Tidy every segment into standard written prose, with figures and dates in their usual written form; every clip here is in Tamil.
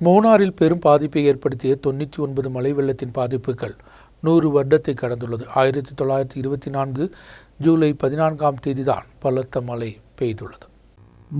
மூணாறில் பெரும் பாதிப்பை ஏற்படுத்திய 99 மழை வெள்ளத்தின் பாதிப்புகள் 100 வருடத்தை கடந்துள்ளது. 1924 ஜூலை 14ஆம் தேதிதான் பலத்த மழை பெய்துள்ளது.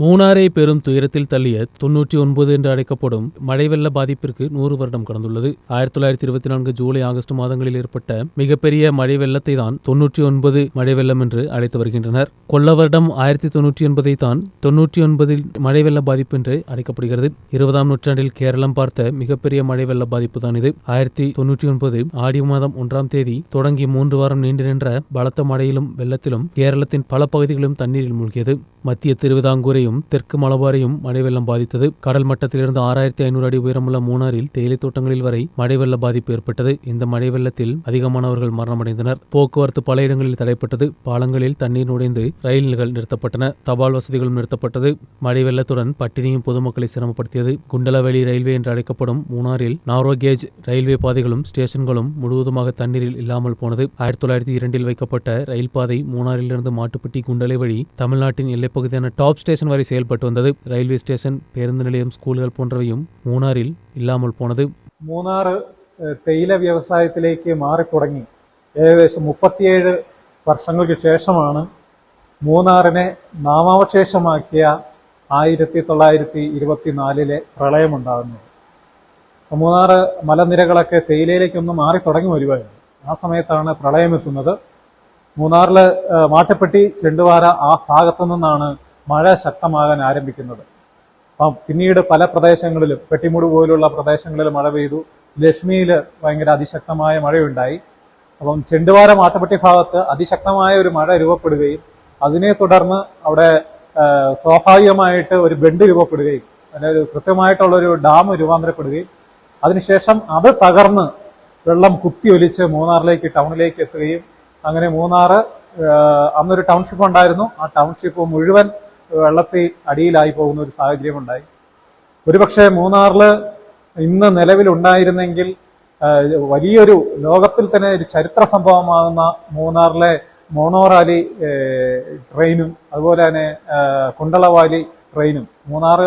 மூணாரை பெரும் துயரத்தில் தள்ளிய 99 என்று அழைக்கப்படும் மழை வெள்ள பாதிப்பிற்கு 100 வருடம் கடந்துள்ளது. 1924 ஜூலை ஆகஸ்ட் மாதங்களில் ஏற்பட்ட மிகப்பெரிய மழை வெள்ளத்தை தான் 99 மழை வெள்ளம் என்று அழைத்து வருகின்றனர். கொள்ள வருடம் 1098 தான் 99 மழை வெள்ள பாதிப்பு என்று அழைக்கப்படுகிறது. 20ஆம் நூற்றாண்டில் கேரளம் பார்த்த மிகப்பெரிய மழை வெள்ள பாதிப்பு தான் இது. 1099 ஆடி மாதம் 1ஆம் தேதி தொடங்கி 3 வாரம் நீண்டு நின்ற பலத்த மழையிலும் வெள்ளத்திலும் கேரளத்தின் பல பகுதிகளும் தண்ணீரில் மூழ்கியது. மத்திய திருவிதாங்கூரையும் தெற்கு மலபாரையும் மழை வெள்ளம் பாதித்தது. கடல் மட்டத்திலிருந்து 6500 அடி உயரமுள்ள மூணாறில் தேயிலை தோட்டங்களில் வரை மழை வெள்ள பாதிப்பு ஏற்பட்டது. இந்த மழை வெள்ளத்தில் அதிகமானவர்கள் மரணமடைந்தனர். போக்குவரத்து பல இடங்களில் தடைப்பட்டது. பாலங்களில் தண்ணீர் நுழைந்து ரயில்கள் நிறுத்தப்பட்டன. தபால் வசதிகளும் நிறுத்தப்பட்டது. மழை வெள்ளத்துடன் பட்டினியும் பொதுமக்களை சிரமப்படுத்தியது. குண்டலவேலி ரயில்வே என்று அழைக்கப்படும் மூணாறில் நாரோ கேஜ் ரயில்வே பாதைகளும் ஸ்டேஷன்களும் முழுவதுமாக தண்ணீரில் இல்லாமல் போனது. 1902 வைக்கப்பட்ட ரயில் பாதை மூணாறிலிருந்து மாட்டுப்பட்டி குண்டலை வழி தமிழ்நாட்டின் எல்லைப்பகுதியான டாப் ஸ்டேஷன் வரை செயல்பட்டு வந்தது. ரயில்வே ஸ்டேஷன், பேருந்து நிலையம், ஸ்കൂളുകൾ போன்றவையும் മൂണാറിൽ ഇല്ലാமல் പോണത്. മൂന്നാർ തേയില വ്യവസായത്തിലേക്ക് മാറി തുടങ്ങി ഏകദേശം 37 വർഷങ്ങൾക്ക് ശേഷമാണ് മൂന്നാറിനെ നാമാവശേഷമാക്കിയ 1924 പ്രളയമുണ്ടാകുന്നത്. മൂന്നാർ മലനിരകളൊക്കെ തേയിലയിലേക്കൊന്ന് മാറി തുടങ്ങി വരുവായിരുന്നു. ആ സമയത്താണ് പ്രളയമെത്തുന്നത്. മൂന്നാറിൽ മാട്ടുപ്പെട്ടി, ചെണ്ടുവാര ആ ഭാഗത്തു നിന്നാണ് മഴ ശക്തമാകാൻ ആരംഭിക്കുന്നത്. അപ്പം പിന്നീട് പല പ്രദേശങ്ങളിലും പെട്ടിമുടി പോലുള്ള പ്രദേശങ്ങളിൽ മഴ പെയ്തു. ലക്ഷ്മിയിൽ ഭയങ്കര അതിശക്തമായ മഴയുണ്ടായി. അപ്പം ചെണ്ടുവാര, മാട്ടുപ്പെട്ടി ഭാഗത്ത് അതിശക്തമായ ഒരു മഴ രൂപപ്പെടുകയും അതിനെ തുടർന്ന് അവിടെ സ്വാഭാവികമായിട്ട് ഒരു ബണ്ട് രൂപപ്പെടുകയും അതായത് കൃത്യമായിട്ടുള്ളൊരു ഡാം രൂപാന്തരപ്പെടുകയും അതിനുശേഷം അത് തകർന്ന് വെള്ളം കുത്തിയൊലിച്ച് മൂന്നാറിലേക്ക്, ടൗണിലേക്ക് എത്തുകയും അങ്ങനെ മൂന്നാർ അന്നൊരു ടൗൺഷിപ്പ് ഉണ്ടായിരുന്നു. ആ ടൗൺഷിപ്പ് മുഴുവൻ വെള്ളത്തിൽ അടിയിലായി പോകുന്ന ഒരു സാഹചര്യം ഉണ്ടായി. ഒരുപക്ഷെ മൂന്നാറിൽ ഇന്ന് നിലവിലുണ്ടായിരുന്നെങ്കിൽ വലിയൊരു ലോകത്തിൽ തന്നെ ഒരു ചരിത്ര സംഭവമാകുന്ന മൂന്നാറിലെ മോണോറാലി ട്രെയിനും അതുപോലെ തന്നെ കുണ്ടളവാലി ട്രെയിനും. മൂന്നാർ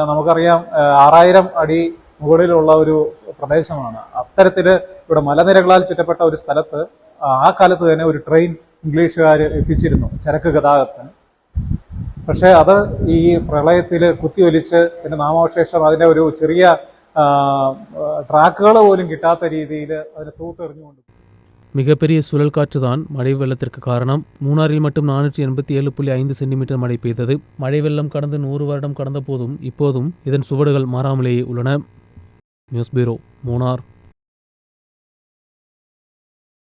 നമുക്കറിയാം 6000 അടി മുകളിലുള്ള ഒരു പ്രദേശമാണ്. അത്തരത്തില് ഇവിടെ മലനിരകളാൽ ചുറ്റപ്പെട്ട ഒരു സ്ഥലത്ത് ആ കാലത്ത് തന്നെ ഒരു ട്രെയിൻ ഇംഗ്ലീഷുകാർ എത്തിച്ചിരുന്നു ചരക്ക് ഗതാഗതത്തിന്. പക്ഷെ അത് ഈ പ്രളയത്തിൽ കുത്തിയൊലിച്ച് പിന്നെ നാമാവശേഷം അതിന്റെ ഒരു ചെറിയ ട്രാക്കുകൾ പോലും കിട്ടാത്ത രീതിയിൽ അതിനെ തൂത്തെറിഞ്ഞുകൊണ്ട് மிகப்பெரிய சுழல் காற்றுதான் மழை வெள்ளத்திற்கு காரணம். மூணாறில் மட்டும் 487.5 சென்டிமீட்டர் மழை பெய்தது. மழை வெள்ளம் கடந்து 100 வருடம் கடந்த போதும் இப்போதும் இதன் சுவடுகள் மாறாமலேயே உள்ளன. News bureau, Munnar.